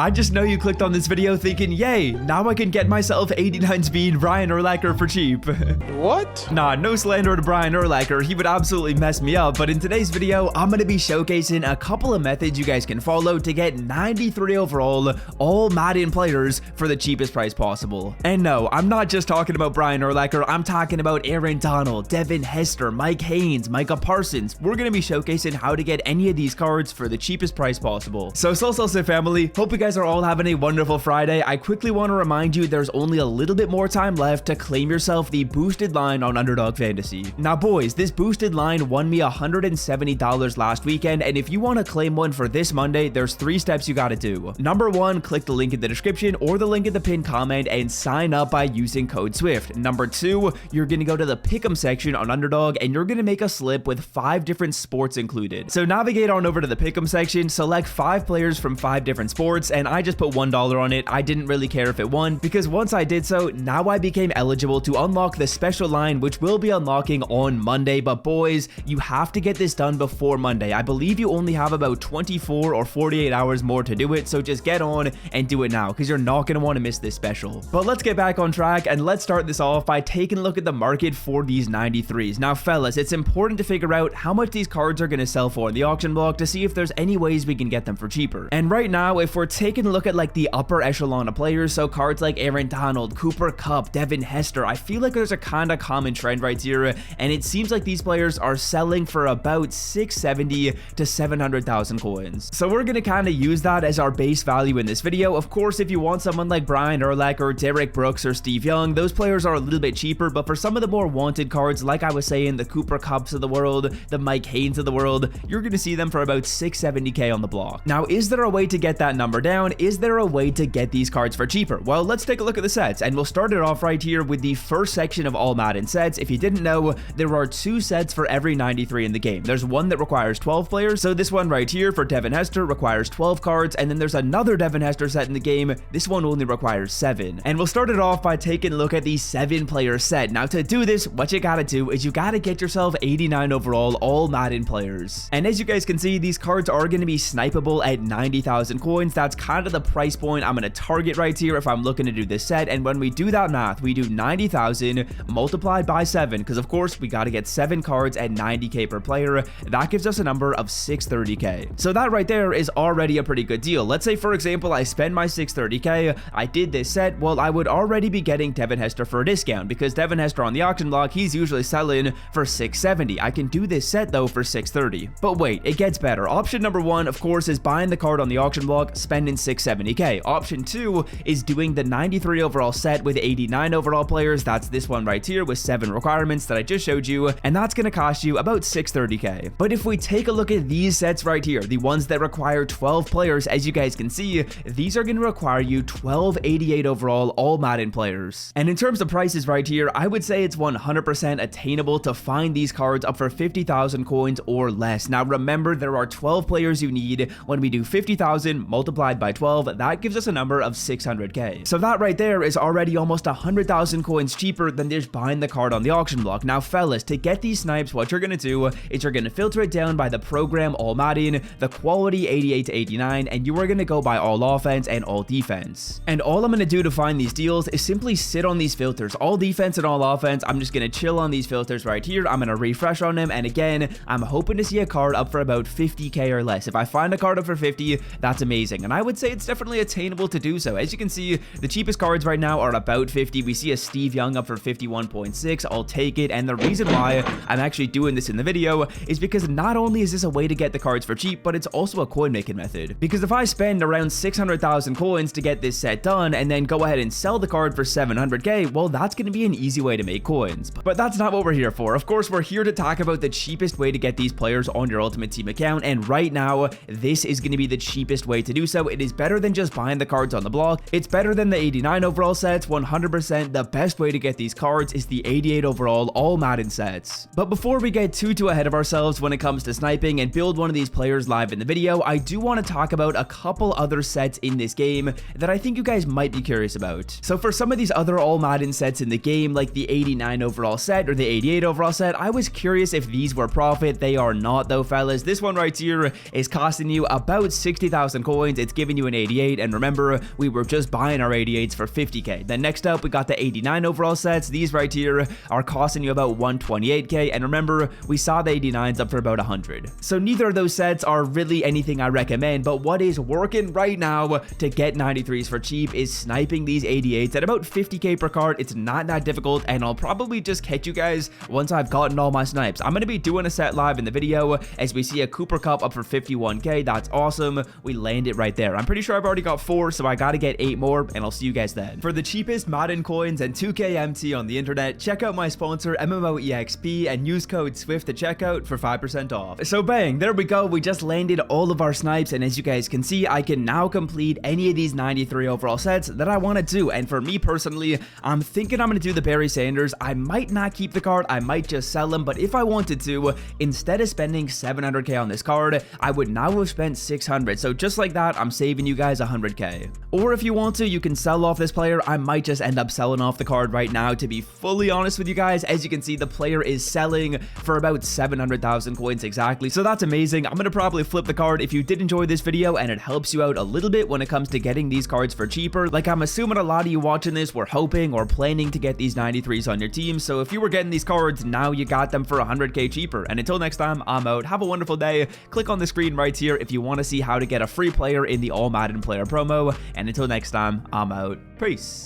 I just know you clicked on this video thinking, yay, now I can get myself 89 speed Brian Urlacher for cheap. What? Nah, no slander to Brian Urlacher, he would absolutely mess me up, but in today's video, I'm gonna be showcasing a couple of methods you guys can follow to get 93 overall, all Madden players for the cheapest price possible. And no, I'm not just talking about Brian Urlacher, I'm talking about Aaron Donald, Devin Hester, Mike Haynes, Micah Parsons. We're gonna be showcasing how to get any of these cards for the cheapest price possible. So family, hope you guys are all having a wonderful Friday. I quickly want to remind you there's only a little bit more time left to claim yourself the boosted line on Underdog Fantasy. Now boys, this boosted line won me $170 last weekend, and if you want to claim one for this Monday, there's 3 steps you gotta do. Number 1, click the link in the description or the link in the pinned comment and sign up by using code SWIFT. Number 2, you're gonna go to the pick'em section on Underdog and you're gonna make a slip with 5 different sports included. So navigate on over to the pick'em section, select 5 players from 5 different sports, and I just put $1 on it. I didn't really care if it won, because once I did so, now I became eligible to unlock the special line, which will be unlocking on Monday. But boys, you have to get this done before Monday. I believe you only have about 24 or 48 hours more to do it, so just get on and do it now, because you're not going to want to miss this special. But let's get back on track, and let's start this off by taking a look at the market for these 93s. Now fellas, it's important to figure out how much these cards are going to sell for in the auction block to see if there's any ways we can get them for cheaper. And right now, if we're taking a look at like the upper echelon of players, so cards like Aaron Donald, Cooper Kupp, Devin Hester, I feel like there's a kind of common trend right here, and it seems like these players are selling for about 670 to 700,000 coins. So we're gonna kind of use that as our base value in this video. Of course, if you want someone like Brian Urlacher, Derek Brooks, or Steve Young, those players are a little bit cheaper, but for some of the more wanted cards, like I was saying, the Cooper Kupps of the world, the Mike Haynes of the world, you're gonna see them for about 670k on the block. Now, is there a way to get that number down? Is there a way to get these cards for cheaper? Well, let's take a look at the sets, and we'll start it off right here with the first section of all Madden sets. If you didn't know, there are 2 sets for every 93 in the game. There's one that requires 12 players, so this one right here for Devin Hester requires 12 cards, and then there's another Devin Hester set in the game. This one only requires 7. And we'll start it off by taking a look at the 7-player set. Now to do this, what you gotta do is you gotta get yourself 89 overall all Madden players. And as you guys can see, these cards are gonna be snipeable at 90,000 coins. That's kind of the price point I'm gonna target right here if I'm looking to do this set. And when we do that math, we do 90,000 multiplied by 7, because of course we got to get 7 cards at 90k per player. That gives us a number of 630k. So that right there is already a pretty good deal. Let's say for example I spend my 630k, I did this set, well I would already be getting Devin Hester for a discount, because Devin Hester on the auction block, he's usually selling for 670. I can do this set though for 630. But wait, it gets better. Option number 1 of course is buying the card on the auction block, spending 670k. Option 2 is doing the 93 overall set with 89 overall players. That's this one right here with 7 requirements that I just showed you, and that's going to cost you about 630k. But if we take a look at these sets right here, the ones that require 12 players, as you guys can see, these are going to require you 1288 overall all Madden players. And in terms of prices right here, I would say it's 100% attainable to find these cards up for 50,000 coins or less. Now remember, there are 12 players you need. When we do 50,000 multiplied by 12, that gives us a number of 600k. So that right there is already almost 100,000 coins cheaper than just buying the card on the auction block. Now fellas, to get these snipes, what you're gonna do is you're gonna filter it down by the program all Madden, the quality 88 to 89, and you are gonna go by all offense and all defense. And all I'm gonna do to find these deals is simply sit on these filters, all defense and all offense. I'm just gonna chill on these filters right here. I'm gonna refresh on them, and again, I'm hoping to see a card up for about 50k or less. If I find a card up for 50, that's amazing, and I would say it's definitely attainable to do so. As you can see, the cheapest cards right now are about 50. We see a Steve Young up for 51.6. I'll take it, and the reason why I'm actually doing this in the video is because not only is this a way to get the cards for cheap, but it's also a coin making method. Because if I spend around 600,000 coins to get this set done and then go ahead and sell the card for 700k, well, that's going to be an easy way to make coins. But that's not what we're here for. Of course, we're here to talk about the cheapest way to get these players on your Ultimate Team account, and right now, this is going to be the cheapest way to do so. It is better than just buying the cards on the block. It's better than the 89 overall sets. 100% the best way to get these cards is the 88 overall all Madden sets. But before we get too ahead of ourselves when it comes to sniping and build one of these players live in the video, I do want to talk about a couple other sets in this game that I think you guys might be curious about. So for some of these other all Madden sets in the game, like the 89 overall set or the 88 overall set, I was curious if these were profit. They are not though, fellas. This one right here is costing you about 60,000 coins. It's giving giving you an 88, and remember, we were just buying our 88s for 50k. Then next up, we got the 89 overall sets. These right here are costing you about 128k, and remember, we saw the 89s up for about 100. So neither of those sets are really anything I recommend, but what is working right now to get 93s for cheap is sniping these 88s at about 50k per card. It's not that difficult, and I'll probably just catch you guys once I've gotten all my snipes. I'm going to be doing a set live in the video as we see a Cooper Cup up for 51k. That's awesome. We landed right there. I'm pretty sure I've already got 4, so I got to get 8 more, and I'll see you guys then. For the cheapest Madden coins and 2k MT on the internet, check out my sponsor MMOEXP and use code SWIFT to checkout for 5% off. So bang, there we go. We just landed all of our snipes, and as you guys can see, I can now complete any of these 93 overall sets that I want to do. And for me personally, I'm thinking I'm going to do the Barry Sanders. I might not keep the card, I might just sell him, but if I wanted to, instead of spending 700k on this card, I would now have spent 600. So just like that, I'm saving you guys 100k. Or if you want to, you can sell off this player. I might just end up selling off the card right now, to be fully honest with you guys. As you can see, the player is selling for about 700,000 coins exactly, so that's amazing. I'm gonna probably flip the card. If you did enjoy this video and it helps you out a little bit when it comes to getting these cards for cheaper, like I'm assuming a lot of you watching this were hoping or planning to get these 93s on your team, so if you were getting these cards, now you got them for 100k cheaper. And until next time, I'm out. Have a wonderful day. Click on the screen right here if you want to see how to get a free player in the All Madden player promo, and until next time, I'm out. Peace.